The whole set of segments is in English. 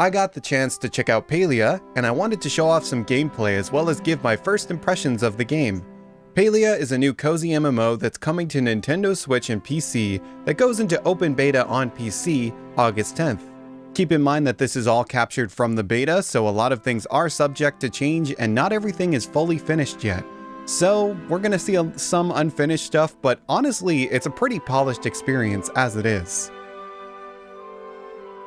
I got the chance to check out Palia, and I wanted to show off some gameplay as well as give my first impressions of the game. Palia is a new cozy MMO that's coming to Nintendo Switch and PC that goes into open beta on PC August 10th. Keep in mind that this is all captured from the beta, so a lot of things are subject to change and not everything is fully finished yet. So we're gonna see some unfinished stuff, but honestly, it's a pretty polished experience as it is.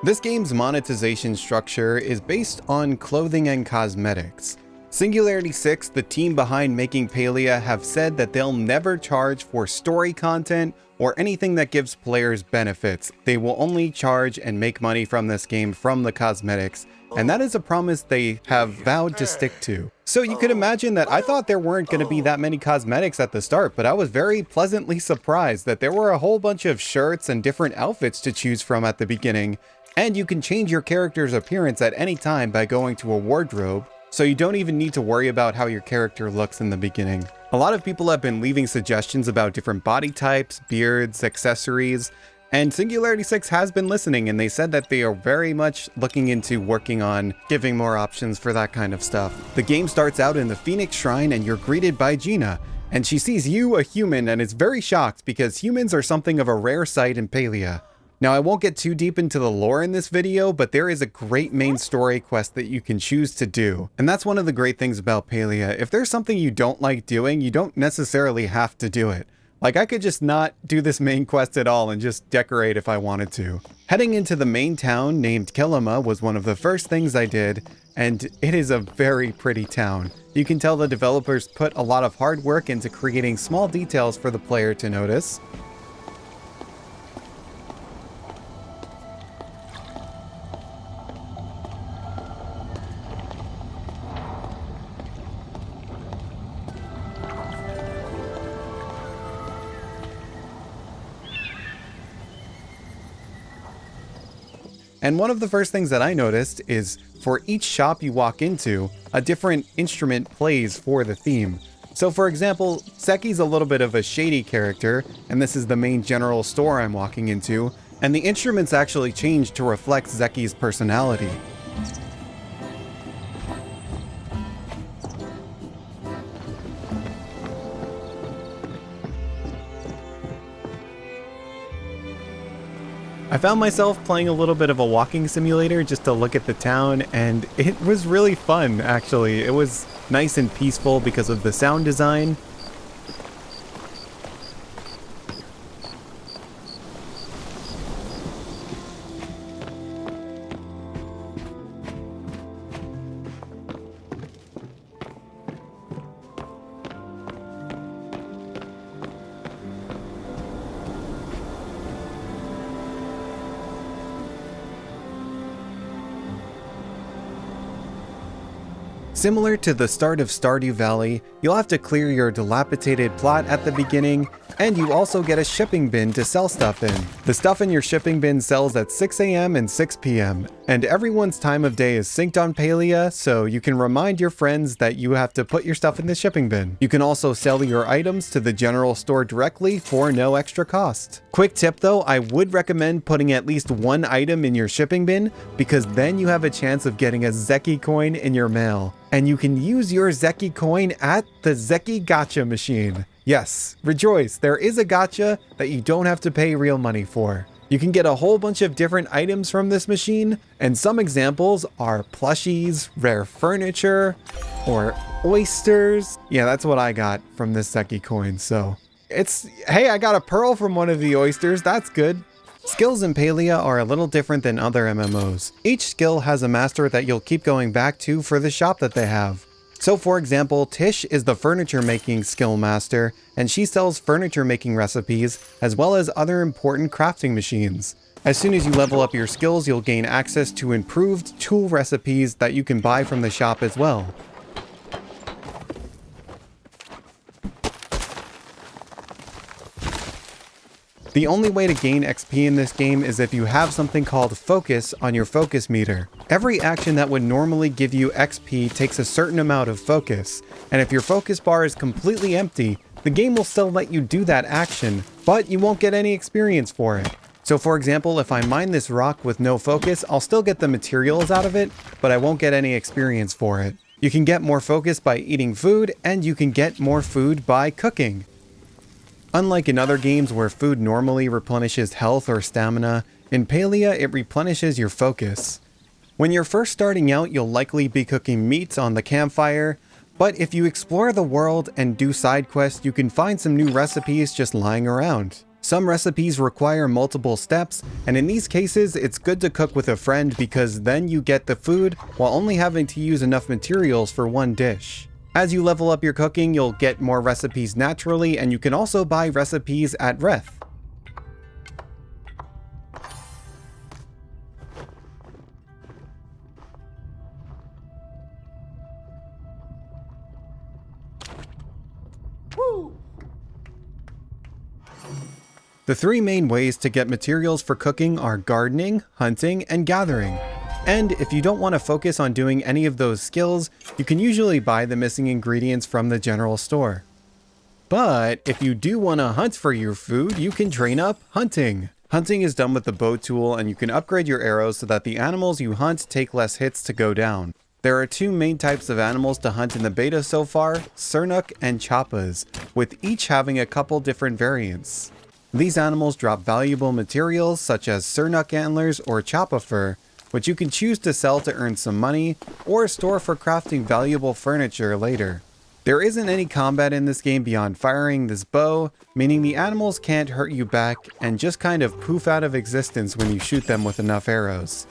This game's monetization structure is based on clothing and cosmetics. Singularity 6, the team behind making Palia, have said that they'll never charge for story content or anything that gives players benefits. They will only charge and make money from this game from the cosmetics, and that is a promise they have vowed to stick to. So you could imagine that I thought there weren't going to be that many cosmetics at the start, but I was very pleasantly surprised that there were a whole bunch of shirts and different outfits to choose from at the beginning, and you can change your character's appearance at any time by going to a wardrobe, so you don't even need to worry about how your character looks in the beginning. A lot of people have been leaving suggestions about different body types, beards, accessories, and Singularity 6 has been listening, and they said that they are very much looking into working on giving more options for that kind of stuff. The game starts out in the Phoenix Shrine and you're greeted by Gina, and she sees you, a human, and is very shocked because humans are something of a rare sight in Palia. Now, I won't get too deep into the lore in this video, but there is a great main story quest that you can choose to do. And that's one of the great things about Palia. If there's something you don't like doing, you don't necessarily have to do it. Like, I could just not do this main quest at all and just decorate if I wanted to. Heading into the main town named Kilima was one of the first things I did, and it is a very pretty town. You can tell the developers put a lot of hard work into creating small details for the player to notice. And one of the first things that I noticed is for each shop you walk into, a different instrument plays for the theme. So for example, Seki's a little bit of a shady character, and this is the main general store I'm walking into, and the instruments actually change to reflect Zeki's personality. I found myself playing a little bit of a walking simulator just to look at the town, and it was really fun, actually. It was nice and peaceful because of the sound design. Similar to the start of Stardew Valley, you'll have to clear your dilapidated plot at the beginning, and you also get a shipping bin to sell stuff in. The stuff in your shipping bin sells at 6 AM and 6 PM, and everyone's time of day is synced on Palia, so you can remind your friends that you have to put your stuff in the shipping bin. You can also sell your items to the general store directly for no extra cost. Quick tip though, I would recommend putting at least one item in your shipping bin, because then you have a chance of getting a Zeki coin in your mail. And you can use your Zeki coin at the Zeki Gacha machine. Yes, rejoice, there is a gacha that you don't have to pay real money for. You can get a whole bunch of different items from this machine, and some examples are plushies, rare furniture, or oysters. Yeah, that's what I got from this Zeki coin, so hey, I got a pearl from one of the oysters, that's good. Skills in Palia are a little different than other MMOs. Each skill has a master that you'll keep going back to for the shop that they have. So for example, Tish is the furniture making skill master, and she sells furniture making recipes as well as other important crafting machines. As soon as you level up your skills, you'll gain access to improved tool recipes that you can buy from the shop as well. The only way to gain XP in this game is if you have something called focus on your focus meter. Every action that would normally give you XP takes a certain amount of focus, and if your focus bar is completely empty, the game will still let you do that action, but you won't get any experience for it. So for example, if I mine this rock with no focus, I'll still get the materials out of it, but I won't get any experience for it. You can get more focus by eating food, and you can get more food by cooking. Unlike in other games where food normally replenishes health or stamina, in Palia it replenishes your focus. When you're first starting out, you'll likely be cooking meat on the campfire, but if you explore the world and do side quests, you can find some new recipes just lying around. Some recipes require multiple steps, and in these cases, it's good to cook with a friend because then you get the food while only having to use enough materials for one dish. As you level up your cooking, you'll get more recipes naturally, and you can also buy recipes at Reth. The three main ways to get materials for cooking are gardening, hunting, and gathering. And if you don't want to focus on doing any of those skills, you can usually buy the missing ingredients from the general store. But if you do want to hunt for your food, you can train up hunting. Hunting is done with the bow tool, and you can upgrade your arrows so that the animals you hunt take less hits to go down. There are two main types of animals to hunt in the beta so far, Sernuk and Chappas, with each having a couple different variants. These animals drop valuable materials such as Sernuk antlers or Chappa fur, which you can choose to sell to earn some money, or store for crafting valuable furniture later. There isn't any combat in this game beyond firing this bow, meaning the animals can't hurt you back and just kind of poof out of existence when you shoot them with enough arrows.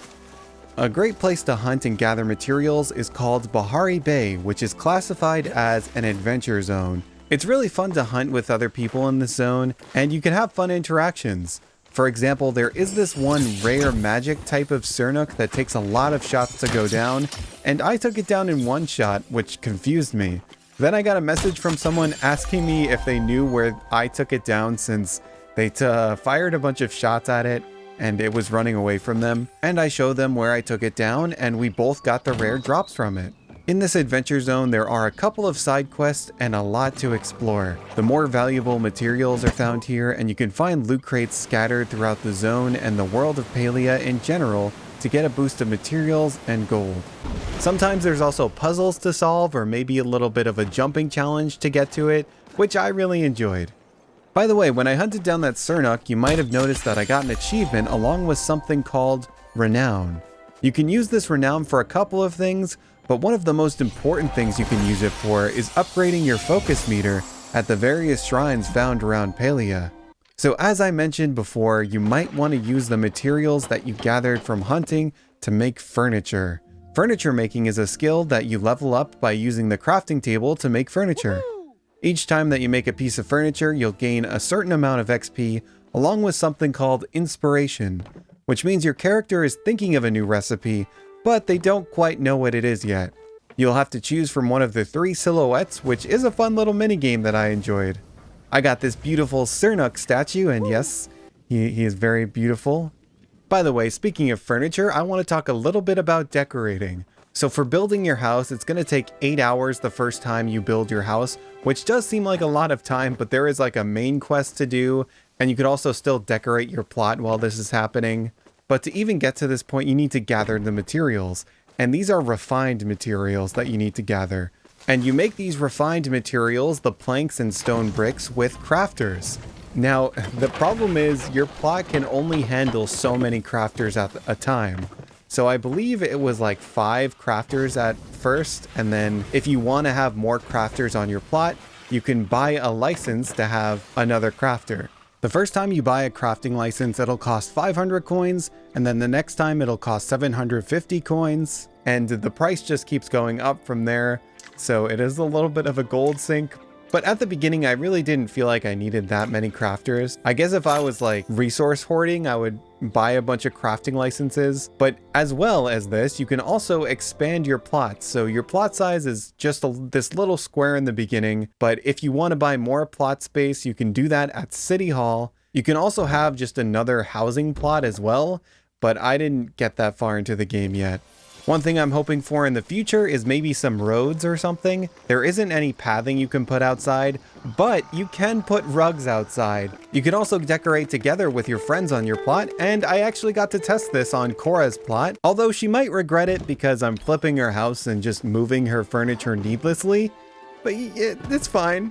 A great place to hunt and gather materials is called Bahari Bay, which is classified as an adventure zone. It's really fun to hunt with other people in this zone, and you can have fun interactions. For example, there is this one rare magic type of Sernuk that takes a lot of shots to go down, and I took it down in one shot, which confused me. Then I got a message from someone asking me if they knew where I took it down since they fired a bunch of shots at it and it was running away from them. And I showed them where I took it down, and we both got the rare drops from it. In this adventure zone, there are a couple of side quests and a lot to explore. The more valuable materials are found here, and you can find loot crates scattered throughout the zone and the world of Palia in general to get a boost of materials and gold. Sometimes there's also puzzles to solve, or maybe a little bit of a jumping challenge to get to it, which I really enjoyed. By the way, when I hunted down that Sernuk, you might have noticed that I got an achievement along with something called Renown. You can use this Renown for a couple of things, but one of the most important things you can use it for is upgrading your focus meter at the various shrines found around Palia. So as I mentioned before, you might want to use the materials that you gathered from hunting to make furniture. Furniture making is a skill that you level up by using the crafting table to make furniture. Each time that you make a piece of furniture, you'll gain a certain amount of XP along with something called inspiration, which means your character is thinking of a new recipe, but they don't quite know what it is yet. You'll have to choose from one of the 3 silhouettes, which is a fun little minigame that I enjoyed. I got this beautiful Sernuk statue, and yes, he is very beautiful. By the way, speaking of furniture, I want to talk a little bit about decorating. So for building your house, it's going to take 8 hours the first time you build your house, which does seem like a lot of time, but there is like a main quest to do, and you could also still decorate your plot while this is happening. But to even get to this point, you need to gather the materials, and these are refined materials that you need to gather. And you make these refined materials, the planks and stone bricks, with crafters. Now, the problem is your plot can only handle so many crafters at a time. So I believe it was like 5 crafters at first, and then if you want to have more crafters on your plot, you can buy a license to have another crafter. The first time you buy a crafting license, it'll cost 500 coins, and then the next time it'll cost 750 coins, and the price just keeps going up from there, so it is a little bit of a gold sink. But at the beginning, I really didn't feel like I needed that many crafters. I guess if I was like resource hoarding, I would buy a bunch of crafting licenses. But as well as this, you can also expand your plots. So your plot size is just this little square in the beginning. But if you want to buy more plot space, you can do that at City Hall. You can also have just another housing plot as well. But I didn't get that far into the game yet. One thing I'm hoping for in the future is maybe some roads or something. There isn't any pathing you can put outside, but you can put rugs outside. You can also decorate together with your friends on your plot, and I actually got to test this on Cora's plot, although she might regret it because I'm flipping her house and just moving her furniture needlessly, but it's fine.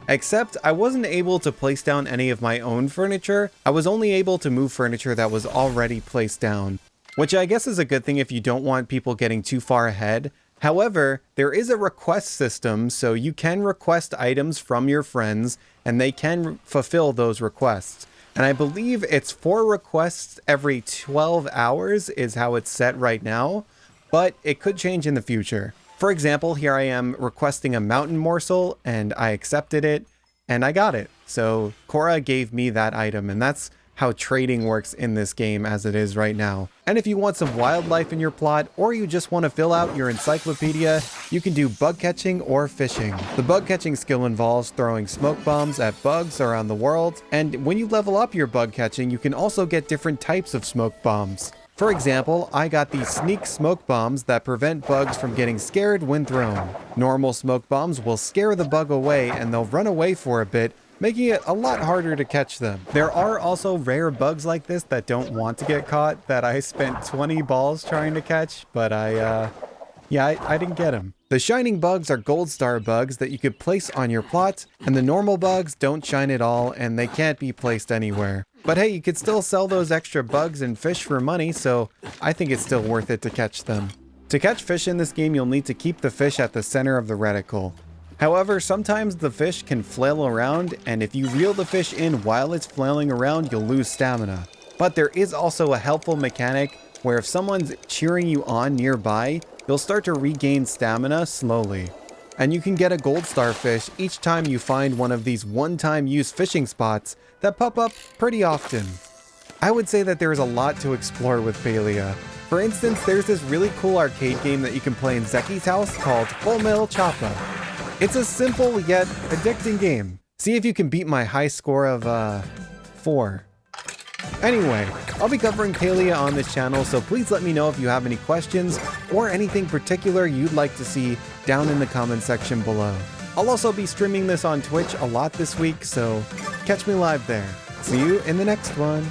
Except I wasn't able to place down any of my own furniture. I was only able to move furniture that was already placed down, which I guess is a good thing if you don't want people getting too far ahead. However, there is a request system, so you can request items from your friends and they can fulfill those requests. And I believe it's 4 requests every 12 hours is how it's set right now, but it could change in the future. For example, here I am requesting a mountain morsel and I accepted it and I got it. So Cora gave me that item, and that's how trading works in this game as it is right now. And if you want some wildlife in your plot, or you just want to fill out your encyclopedia, you can do bug catching or fishing. The bug catching skill involves throwing smoke bombs at bugs around the world, and when you level up your bug catching, you can also get different types of smoke bombs. For example, I got these sneak smoke bombs that prevent bugs from getting scared when thrown. Normal smoke bombs will scare the bug away and they'll run away for a bit, making it a lot harder to catch them. There are also rare bugs like this that don't want to get caught that I spent 20 balls trying to catch, but I didn't get them. The shining bugs are gold star bugs that you could place on your plot, and the normal bugs don't shine at all and they can't be placed anywhere. But hey, you could still sell those extra bugs and fish for money, so I think it's still worth it to catch them. To catch fish in this game, you'll need to keep the fish at the center of the reticle. However, sometimes the fish can flail around, and if you reel the fish in while it's flailing around, you'll lose stamina. But there is also a helpful mechanic where if someone's cheering you on nearby, you'll start to regain stamina slowly. And you can get a gold star fish each time you find one of these one-time use fishing spots that pop up pretty often. I would say that there is a lot to explore with Palia. For instance, there's this really cool arcade game that you can play in Zeki's house called Full Metal Choppa. It's a simple yet addicting game. See if you can beat my high score of 4. Anyway, I'll be covering Palia on this channel, so please let me know if you have any questions or anything particular you'd like to see down in the comment section below. I'll also be streaming this on Twitch a lot this week, so catch me live there. See you in the next one.